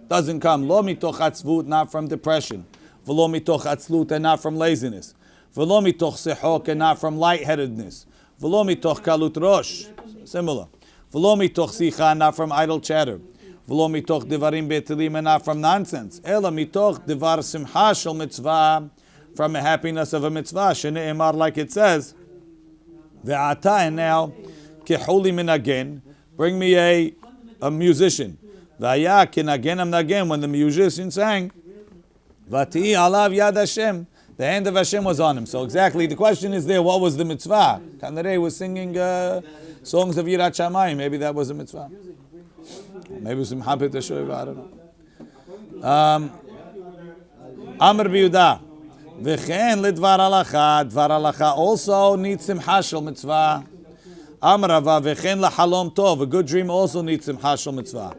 doesn't come. Lo mitoch atzvut, not from depression. V'lo mitoch atzlut, and not from laziness. V'lo mitoch sechok, and not from lightheadedness. V'lo mitoch kalut rosh, similar. V'lo mitoch sicha, not from idle chatter. V'lo mitoch devarim betilim, and not from nonsense. Ela mitoch devar simcha shel mitzvah, from a happiness of a mitzvah. Shene'emar, like it says, ve'ata, and now, Kehuli minagen, bring me a musician. Vaya kinagenam nagen, when the musician sang, Vati alav yad Hashem, the hand of Hashem was on him. So exactly, the question is there, what was the mitzvah? Kanarei was singing songs of Yirat Shamayim. Maybe that was a mitzvah. Maybe it was some Habit Hashoiv, I don't know. Amr Biyudah, V'chen lidvar halacha. Dvar halacha also needs simcha shel mitzvah. Amrava v'chen lahalom tov. A good dream also needs simcha shel mitzvah.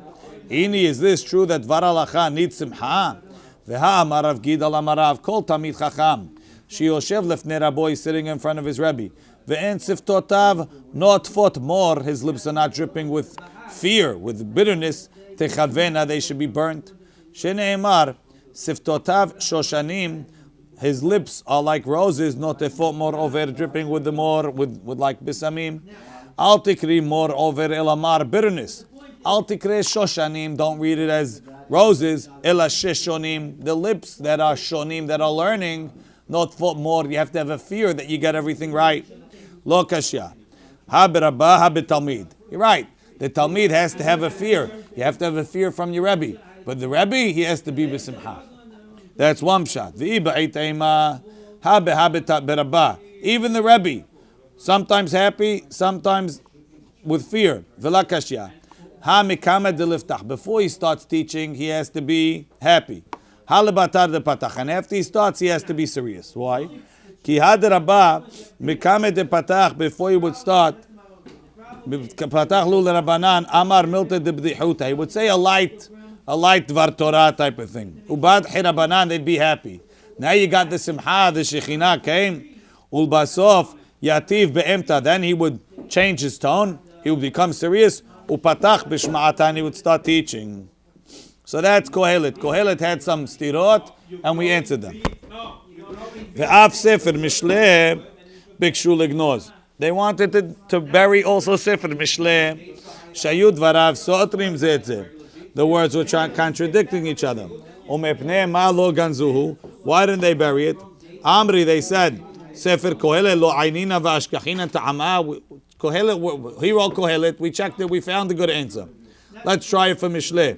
Ini, is this true that dvar halacha needs simcha? V'ha amarav gidal amarav kol tamid chacham. Sheyoshev lefnei rabo, is sitting in front of his Rebbe. Ve'en siftotav not fought more. His lips are not dripping with fear, with bitterness. Techavena, they should be burnt. Shene'emar siftotav shoshanim. His lips are like roses, not tefot more over, dripping with the more, with like bisamim. Al tikri more over elamar, bitterness. Al tikre shoshanim, don't read it as roses. Ela sheshonim, the lips that are shonim, that are learning, not for more. You have to have a fear that you got everything right. Lo kashya. Haber Rabba, haber Talmid. You're right. The Talmid has to have a fear. You have to have a fear from your Rebbe. But the Rebbe, he has to be b'simcha. That's one shot. Even the Rebbe, sometimes happy, sometimes with fear. Before he starts teaching, he has to be happy. And after he starts, he has to be serious. Why? Before he would start, he would say a light Dvar Torah type of thing. Ubad Hirabanan, they'd be happy. Now you got the Simcha, the Shekhinah came. Ulbasof Yativ Be'emta. Then he would change his tone. He would become serious. Upatach B'shma'atan, he would start teaching. So that's Kohelet. Kohelet had some stirot, and we answered them. Ve'af Sefer Mishleh Bikshu Legnoz. They wanted to bury also Sefer Mishleh. Shayud Varav Sotrim Zetze. The words were contradicting each other. Why didn't they bury it? Amri, they said, Sefer Kohelet lo aynina v'ashkachina ta'ama. Kohelet, he wrote Kohelet. We checked it. We found a good answer. Let's try it for Mishleh.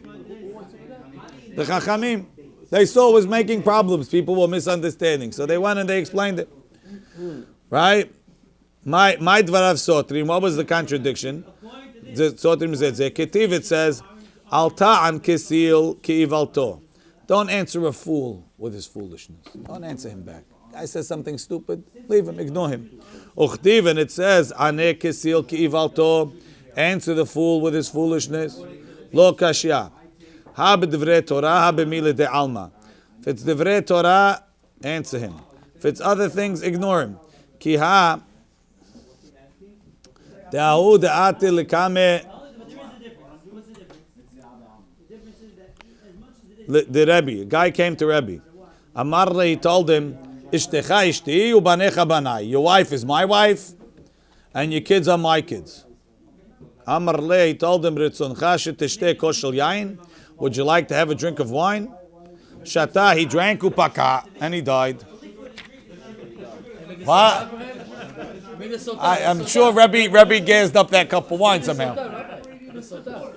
The Chachamim, they saw it was making problems. People were misunderstanding. So they went and they explained it. Right? My dvarav sotrim. What was the contradiction? The sotrim said, Ketiv, it says, Al ta'an kesil ki'ivalto. Don't answer a fool with his foolishness. Don't answer him back. Guy says something stupid, leave him, ignore him. Uchtiv, and it says, Ane kesil ki'ivalto. Answer the fool with his foolishness. Lo kashya. Ha b'divrei Torah, ha b'mile de'alma. If it's divrei Torah, answer him. If it's other things, ignore him. Ki ha de'ahu de'ate lekame. The Rebbe, a guy came to Rebbe. Amarle, he told him, Ishtecha ishti ubanecha banai. Your wife is my wife, and your kids are my kids. Amarle, he told him, Ritzoncha shetishte koshel yain. Would you like to have a drink of wine? Shata, he drank upaka, and he died. What? I'm sure Rebbe gassed up that cup of wine somehow.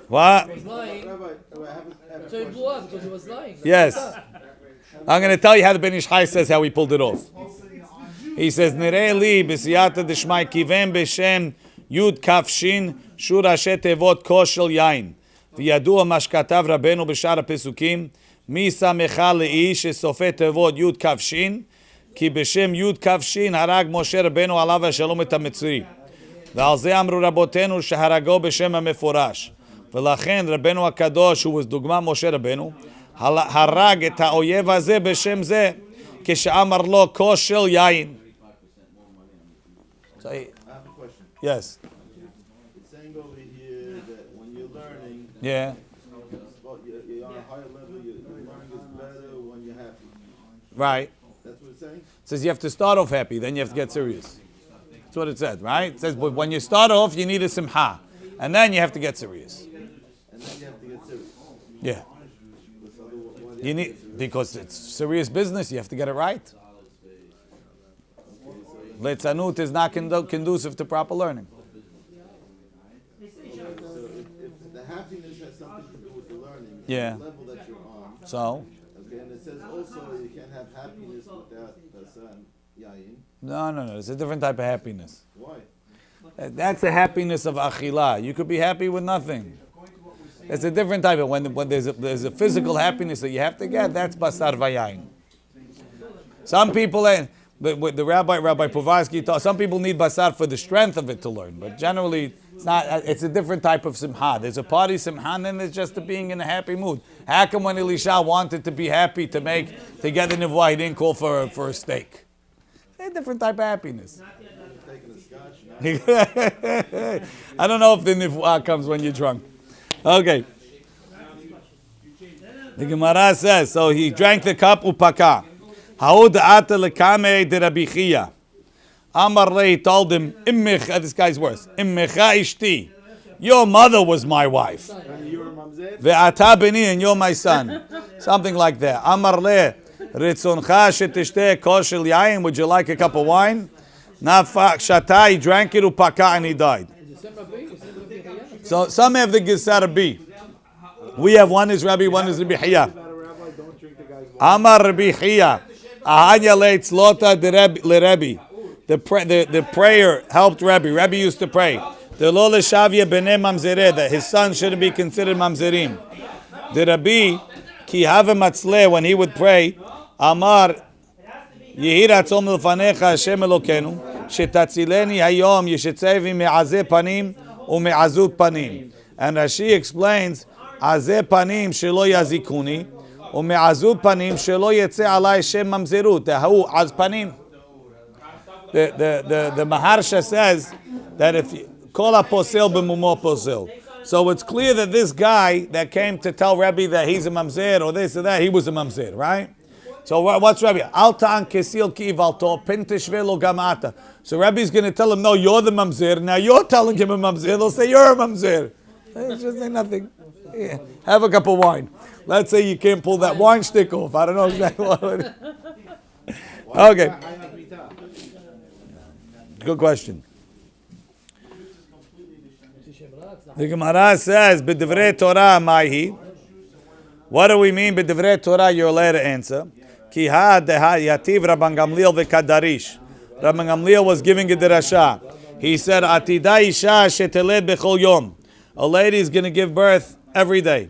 What? So he blew up because he was lying. Yes. I'm going to tell you how the Ben Ish Chai says how he pulled it off. He says, Nirei li b'siyata d'shmai kivem b'shem yud kaf shin shur ashet tevot koshel yain. V'yadu mashkatav rabenu b'shar pesukim mi samecha le'i shesofet tevot yud kaf shin ki b'shem yud kaf shin harag Moshe rabenu alav ha'shalom et ha'metzri. V'al ze amru rabotenu sheharago b'shem ha'meforash. ולכן רבנו הקדוש, who was דוגמה משה רבנו, הרג את האויב הזה בשם זה, כשאמר לו כושר יין. I have a question. Yes. It's saying over here that when you're learning, Yeah. you're on a higher level, your learning is better when you're happy. Right. That's what it's saying? It says you have to start off happy, then you have to get serious. That's what it said, right? It says but when you start off, you need a simcha, and then you have to get serious. And then you have to get serious. Yeah. You need, because it's serious business, you have to get it right. Leitzanut is not conducive to proper learning. So if the happiness has something to do with the learning, Yeah. the level that you're on. So, Okay, and it says also you can't have happiness without yayin. no. It's a different type of happiness. Why? That's the happiness of achilah. You could be happy with nothing. It's a different type of when there's a physical happiness that you have to get. That's basar vayayin. Some people ain't. But the Rabbi Povarsky taught some people need basar for the strength of it to learn, but generally it's not. It's a different type of simcha. There's a party simcha, and then there's just being in a happy mood. How come when Elisha wanted to be happy to get the nivuah, he didn't call for a steak? A different type of happiness. I don't know if the nivuah comes when you're drunk. Okay. The Gemara says, so he drank the cup upaka. Haud ata lekame de Rabbi Chia. Amar Rei told him, this guy's worse. Immecha ishti. Your mother was my wife. Ve'ata beni, and you're my son. Something like that. Amar Le, ritzoncha shetishte koshel yain. Would you like a cup of wine? Nafak shata. He drank it upaka and he died. So some have the Gesar B. We have one is Rabbi, one is Rabbi Chia. Amar Rabbi Chia. Ahanya leitzlota leRabbi. The prayer helped Rabbi. Rabbi used to pray. The lo leshavya b'nei mamzereh, that his son shouldn't be considered mamzerim. The Rabbi ki have matzleh, when he would pray, Amar yehi ratzon lefanecha Hashem Elokenu shetatzileni hayom yishetzevi me'azeh panim u'me'azut panim. And Rashi explains, azeh panim shelo yazikuni u'me'azut panim shelo yetzeh alai shem mamzerut. Hahu az panim. The Maharsha says that if kol posel b'mumo posel, so it's clear that this guy that came to tell Rabbi that he's a mamzer or this or that, he was a mamzer, right? So what's Rabbi? Alta an kesil ki ivalto pintishve lo gamata. So Rabbi's going to tell him, no, you're the mamzer. Now you're telling him a mamzer. They'll say you're a mamzer. It's just say nothing. Yeah. Have a cup of wine. Let's say you can't pull that wine stick off. I don't know exactly what it is. Okay. Good question. The Gemara says, "B'divrei Torah ma'hi." What do we mean b'divrei Torah? You're allowed to answer. Ki ha yativ Rabban Gamliel v'kadarish. Rabban Gamliel was giving a derasha. He said, "Atida isha sheteled bechol yom." A lady is going to give birth every day.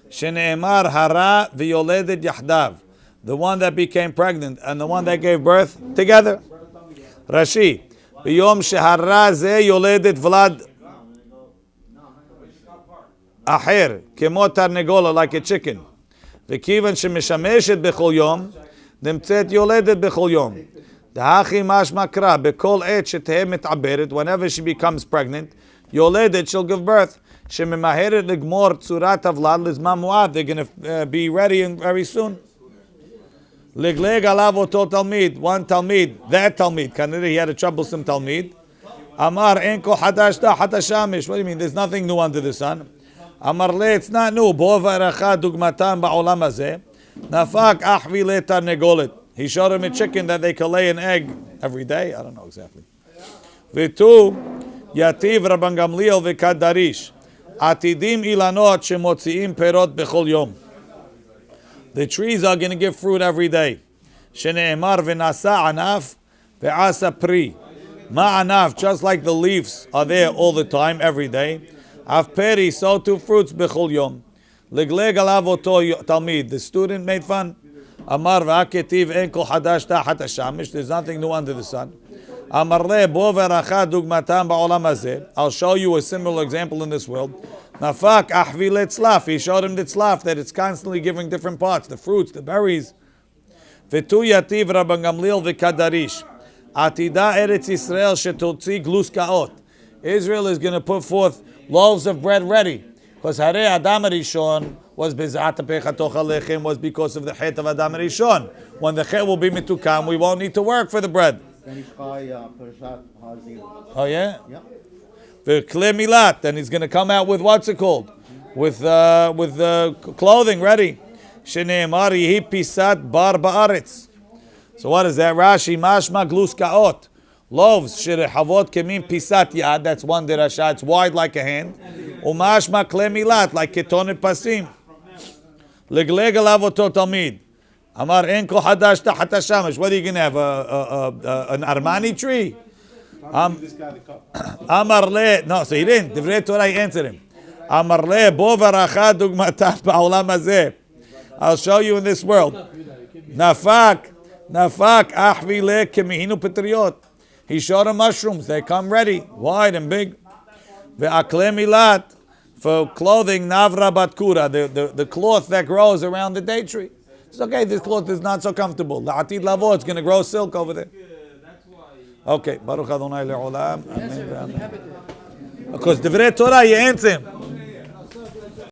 Shene'emar hara v'yoledet yahdav. The one that became pregnant and the one that gave birth together. Rashi. B'yom shehara ze yoledet vlad aher kemo tarnegola, like a chicken. V'kivan shemeshameshet bechol yom nemtzet yoledet bechol yom. Da'achi mashma kra bekol et sheteh mit'aberet. Whenever she becomes pregnant, yoledet, she'll give birth. Shememaheret ligmor tzurat avlad lizman muad. They're going to be ready very soon. Ligleg alav oto talmid. One talmid, that talmid. Kaniri, he had a troublesome talmid. Amar enko hadash da hatashamish. What do you mean? There's nothing new under the sun. Amar le, it's not new. Bo v'aracha dugmatan ba'olam hazeh. Nafak ahvi le tarnegolet. He showed him a chicken that they can lay an egg every day. I don't know exactly. V'tu yativ Rabban Gamliel v'kadarish. Atidim ilanot shemotziim perot bechol yom. The trees are going to give fruit every day. Shene'emar v'nasa anaf ve'asa pri. Ma'anaf, just like the leaves are there all the time, every day. Av peri, so too fruits bechol yom. Legleg alav oto talmid. The student made fun. Amar v'aketiv en kol hadash ta'hat hashamish. There's nothing new under the sun. Amar le bo v'racha dugmatan ba'olam hazeh. I'll show you a similar example in this world. Nafak ahvi letzlaf. He showed him the tzlaf, that it's constantly giving different parts, the fruits, the berries. V'tu yativ Rabban Gamliel v'kadarish. Atida eretz Yisrael shetotzi gluskaot. Israel is going to put forth loaves of bread ready. Because Hare Adam Rishon was bezat pechatoch alechem, was because of the chet of Adam Rishon. When the chet will be mitukam, we won't need to work for the bread. Oh yeah? Yeah. The kle milat, and he's going to come out with what's it called? With clothing ready. Shene'emar yihi pisat bar ba'aretz. So what is that? Rashi mashma gluskaot. Loaves sherehavot kemim pisat yad. That's one derasha. It's wide like a hand. Umashma kle milat, like ketonet pasim. Legleg alav oto talmid. Amar enko hadash tahat hashamish. What are you going to have? An Armani tree? Amar le. No, so he didn't. Divrei Torah, he answered him. Amar le bo v'aracha dugmatan ba'olam hazeh. I'll show you in this world. Nafak Nafak ahvile kemihinu petriot. He showed him mushrooms. They come ready, wide and big. Ve'akle milat, for clothing, navra batkura, the cloth that grows around the date tree. It's okay, this cloth is not so comfortable. La'atid lavo, it's going to grow silk over there. Okay, Baruch Adonai le'olam. Amen. Because Divrei Torah, you answer him.